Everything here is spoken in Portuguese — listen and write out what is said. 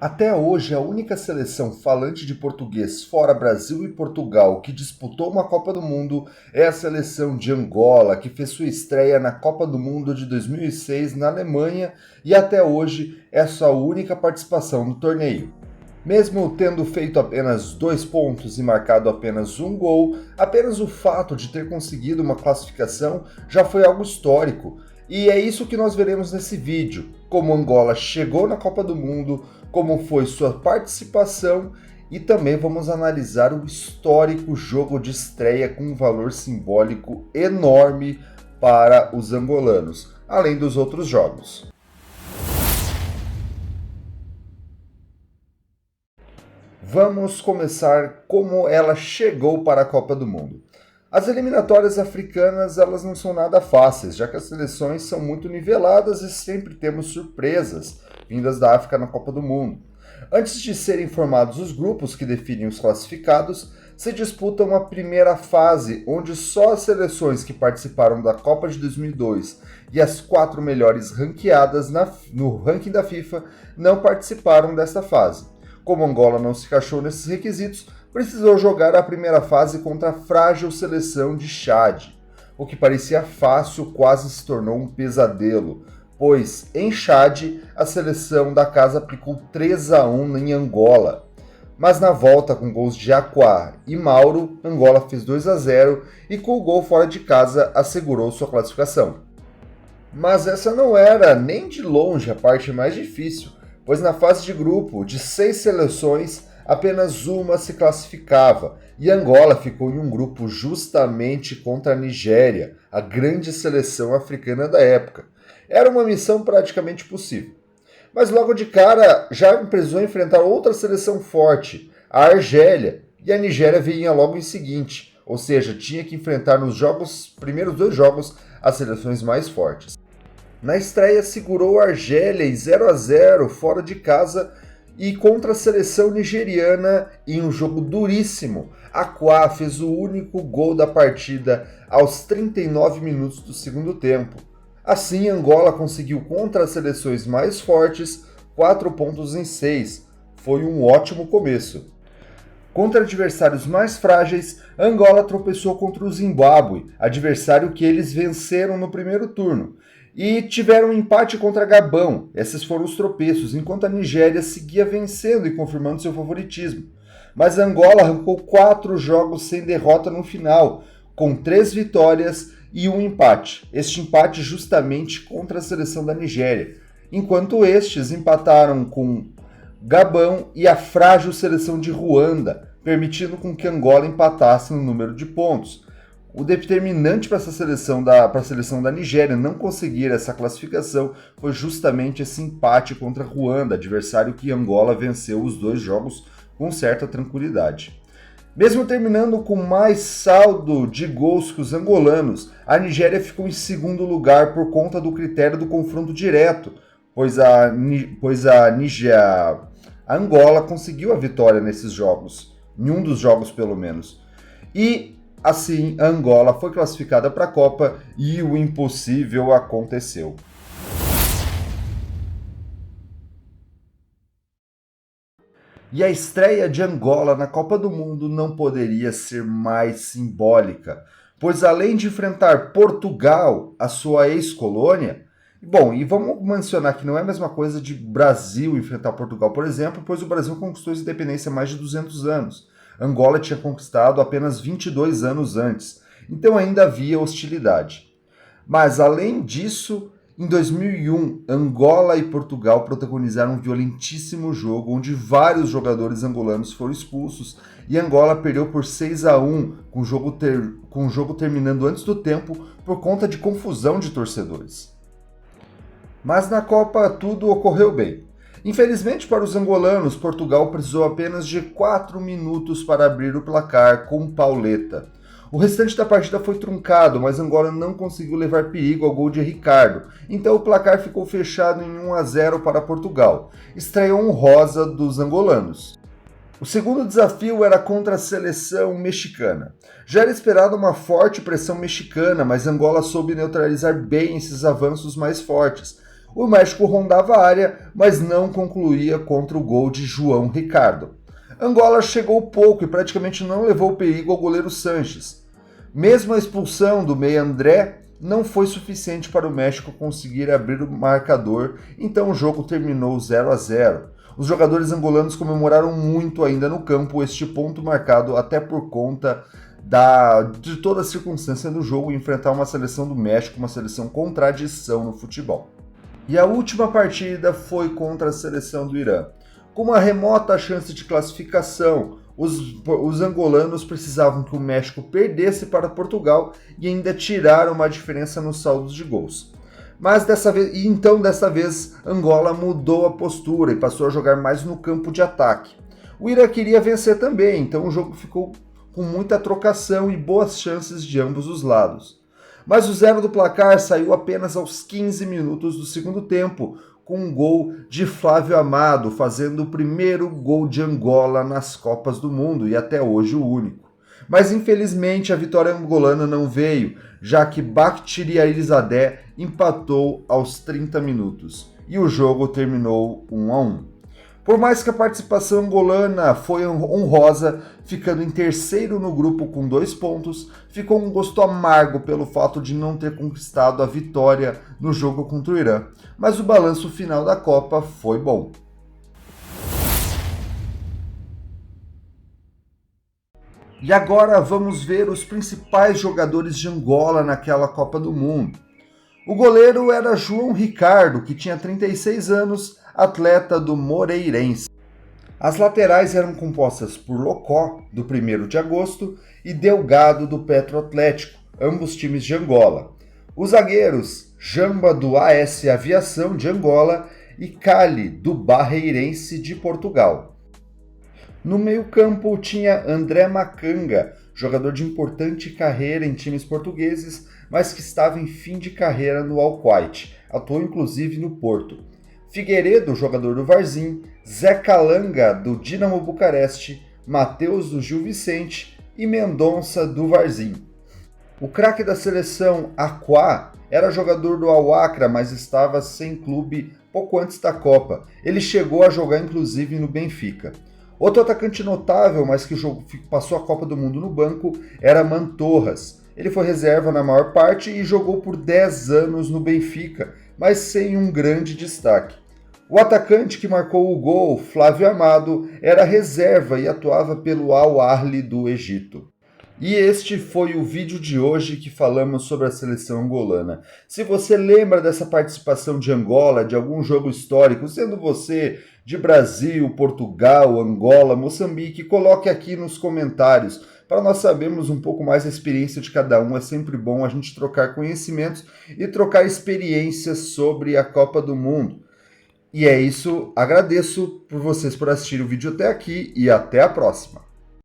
Até hoje, a única seleção falante de português fora Brasil e Portugal que disputou uma Copa do Mundo é a seleção de Angola, que fez sua estreia na Copa do Mundo de 2006 na Alemanha e até hoje é sua única participação no torneio. Mesmo tendo feito apenas 2 pontos e marcado apenas um gol, apenas o fato de ter conseguido uma classificação já foi algo histórico. E é isso que nós veremos nesse vídeo: como Angola chegou na Copa do Mundo, como foi sua participação e também vamos analisar o histórico jogo de estreia com um valor simbólico enorme para os angolanos, além dos outros jogos. Vamos começar como ela chegou para a Copa do Mundo. As eliminatórias africanas elas não são nada fáceis, já que as seleções são muito niveladas e sempre temos surpresas vindas da África na Copa do Mundo. Antes de serem formados os grupos que definem os classificados, se disputa uma primeira fase, onde só as seleções que participaram da Copa de 2002 e as 4 melhores ranqueadas no ranking da FIFA não participaram desta fase. Como Angola não se encaixou nesses requisitos, precisou jogar a primeira fase contra a frágil seleção de Chad. O que parecia fácil quase se tornou um pesadelo, pois em Chad a seleção da casa aplicou 3-1 em Angola. Mas na volta com gols de Aquá e Mauro, Angola fez 2-0 e com o gol fora de casa assegurou sua classificação. Mas essa não era nem de longe a parte mais difícil, pois na fase de grupo, de 6 seleções, apenas uma se classificava, e Angola ficou em um grupo justamente contra a Nigéria, a grande seleção africana da época. Era uma missão praticamente possível. Mas logo de cara já precisou enfrentar outra seleção forte, a Argélia, e a Nigéria vinha logo em seguinte, ou seja, tinha que enfrentar nos primeiros 2 jogos as seleções mais fortes. Na estreia segurou a Argélia em 0-0 fora de casa e contra a seleção nigeriana em um jogo duríssimo. Aquá fez o único gol da partida aos 39 minutos do segundo tempo. Assim, Angola conseguiu contra as seleções mais fortes 4 pontos em 6. Foi um ótimo começo. Contra adversários mais frágeis, Angola tropeçou contra o Zimbábue, adversário que eles venceram no primeiro turno. E tiveram um empate contra Gabão, esses foram os tropeços, enquanto a Nigéria seguia vencendo e confirmando seu favoritismo. Mas Angola arrancou 4 jogos sem derrota no final, com 3 vitórias e um empate. Este empate justamente contra a seleção da Nigéria, enquanto estes empataram com Gabão e a frágil seleção de Ruanda, permitindo com que Angola empatasse no número de pontos. O determinante para a seleção da Nigéria não conseguir essa classificação foi justamente esse empate contra Ruanda, adversário que Angola venceu os 2 jogos com certa tranquilidade. Mesmo terminando com mais saldo de gols que os angolanos, a Nigéria ficou em segundo lugar por conta do critério do confronto direto, pois a Angola conseguiu a vitória nesses jogos, em um dos jogos pelo menos. E assim, a Angola foi classificada para a Copa e o impossível aconteceu. E a estreia de Angola na Copa do Mundo não poderia ser mais simbólica, pois além de enfrentar Portugal, a sua ex-colônia, e vamos mencionar que não é a mesma coisa de Brasil enfrentar Portugal, por exemplo, pois o Brasil conquistou a independência há mais de 200 anos. Angola tinha conquistado apenas 22 anos antes, então ainda havia hostilidade. Mas além disso, em 2001, Angola e Portugal protagonizaram um violentíssimo jogo onde vários jogadores angolanos foram expulsos e Angola perdeu por 6-1, com o jogo terminando antes do tempo por conta de confusão de torcedores. Mas na Copa tudo ocorreu bem. Infelizmente para os angolanos, Portugal precisou apenas de 4 minutos para abrir o placar com Pauleta. O restante da partida foi truncado, mas Angola não conseguiu levar perigo ao gol de Ricardo, então o placar ficou fechado em 1-0 para Portugal, estreia honrosa dos angolanos. O segundo desafio era contra a seleção mexicana. Já era esperada uma forte pressão mexicana, mas Angola soube neutralizar bem esses avanços mais fortes. O México rondava a área, mas não concluía contra o gol de João Ricardo. Angola chegou pouco e praticamente não levou perigo ao goleiro Sanches. Mesmo a expulsão do meia André não foi suficiente para o México conseguir abrir o marcador, então o jogo terminou 0-0. Os jogadores angolanos comemoraram muito ainda no campo este ponto marcado até por conta de toda a circunstância do jogo e enfrentar uma seleção do México, uma seleção contradição no futebol. E a última partida foi contra a seleção do Irã. Com uma remota chance de classificação, os angolanos precisavam que o México perdesse para Portugal e ainda tiraram uma diferença nos saldos de gols. Mas dessa vez, Angola mudou a postura e passou a jogar mais no campo de ataque. O Irã queria vencer também, então o jogo ficou com muita trocação e boas chances de ambos os lados. Mas o zero do placar saiu apenas aos 15 minutos do segundo tempo, com um gol de Flávio Amado, fazendo o primeiro gol de Angola nas Copas do Mundo e até hoje o único. Mas infelizmente a vitória angolana não veio, já que Bakhtiari Arizadeh empatou aos 30 minutos e o jogo terminou 1-1. Por mais que a participação angolana foi honrosa, ficando em terceiro no grupo com 2 pontos, ficou um gosto amargo pelo fato de não ter conquistado a vitória no jogo contra o Irã, mas o balanço final da Copa foi bom. E agora vamos ver os principais jogadores de Angola naquela Copa do Mundo. O goleiro era João Ricardo, que tinha 36 anos, atleta do Moreirense. As laterais eram compostas por Locó, do 1º de agosto, e Delgado, do Petro Atlético, ambos times de Angola. Os zagueiros, Jamba, do AS Aviação de Angola, e Cali, do Barreirense de Portugal. No meio-campo tinha André Macanga, jogador de importante carreira em times portugueses, mas que estava em fim de carreira no Al-Kuwait, atuou inclusive no Porto. Figueiredo, jogador do Varzim, Zé Calanga, do Dinamo Bucareste, Matheus, do Gil Vicente e Mendonça, do Varzim. O craque da seleção, Aquá, era jogador do Al-Accra, mas estava sem clube pouco antes da Copa. Ele chegou a jogar inclusive no Benfica. Outro atacante notável, mas que passou a Copa do Mundo no banco, era Mantorras. Ele foi reserva na maior parte e jogou por 10 anos no Benfica, mas sem um grande destaque. O atacante que marcou o gol, Flávio Amado, era reserva e atuava pelo Al-Ahly do Egito. E este foi o vídeo de hoje que falamos sobre a seleção angolana. Se você lembra dessa participação de Angola, de algum jogo histórico, sendo você de Brasil, Portugal, Angola, Moçambique, coloque aqui nos comentários para nós sabermos um pouco mais a experiência de cada um. É sempre bom a gente trocar conhecimentos e trocar experiências sobre a Copa do Mundo. E é isso, agradeço por vocês por assistirem o vídeo até aqui e até a próxima.